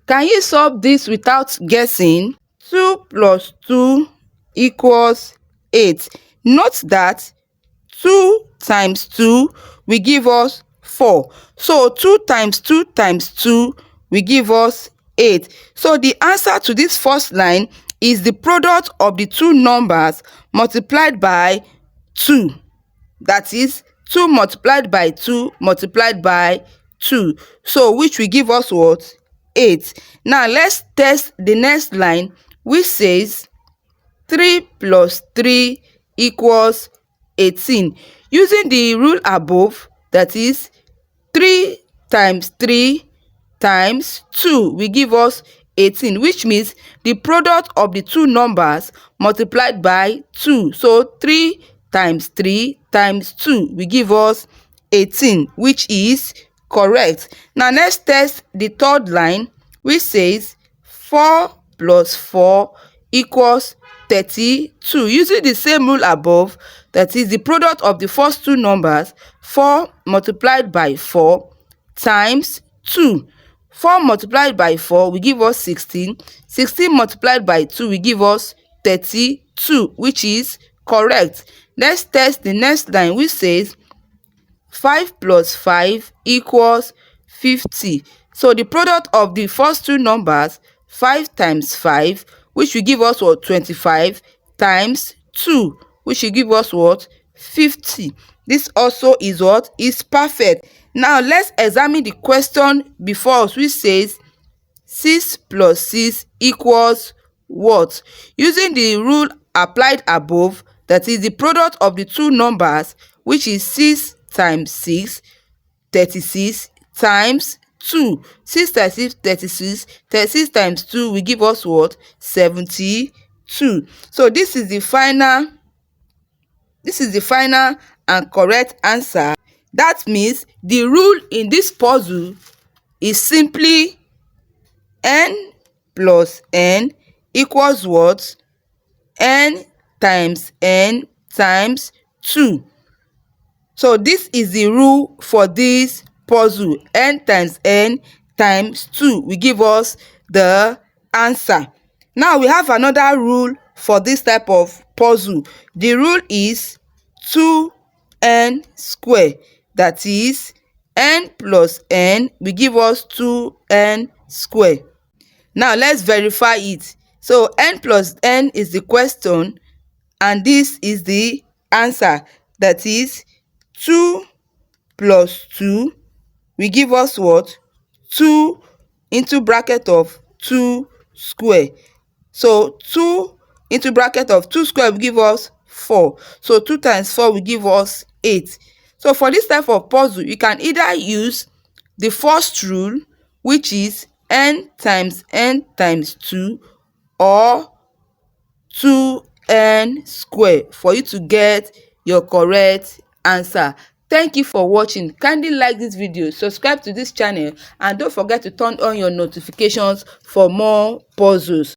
Can you solve this without guessing? 2 plus 2 equals 8. Note that 2 times 2 will give us 4. So 2 times 2 times 2 will give us 8. So the answer to this first line is the product of the two numbers multiplied by 2. That is 2 multiplied by 2 multiplied by 2. So which will give us what? 8. Now let's test the next line, which says 3 plus 3 equals 18. Using the rule above, that is 3 times 3 times 2 will give us 18, which means the product of the two numbers multiplied by 2. So 3 times 3 times 2 will give us 18, which is correct. Now let's test the third line, which says 4 plus 4 equals 32. Using the same rule above, that is the product of the first two numbers, 4 multiplied by 4 times 2. 4 multiplied by 4 will give us 16. 16 multiplied by 2 will give us 32, which is correct. Let's test the next line, which says 5 plus 5 equals 50. So the product of the first two numbers, 5 times 5, which will give us what? 25, times 2, which will give us what? 50. This also is what? Is perfect. Now let's examine the question before us, which says 6 plus 6 equals what? Using the rule applied above, that is the product of the two numbers, which is 6 times 6, 36, times 2. 6 times 6, 36. 36 times 2 will give us what? 72. So this is the final and correct answer. That means the rule in this puzzle is simply n plus n equals what? N times n times 2. So this is the rule for this puzzle. N times n times 2 will give us the answer. Now we have another rule for this type of puzzle. The rule is 2n square. That is n plus n will give us 2n square. Now let's verify it. So n plus n is the question and this is the answer. That is 2 plus 2 will give us what? 2 into bracket of 2 square. So 2 into bracket of 2 square will give us 4. So 2 times 4 will give us 8. So for this type of puzzle, you can either use the first rule, which is n times 2, or 2n square for you to get your correct answer. Thank you for watching. Kindly like this video, subscribe to this channel, and don't forget to turn on your notifications for more puzzles.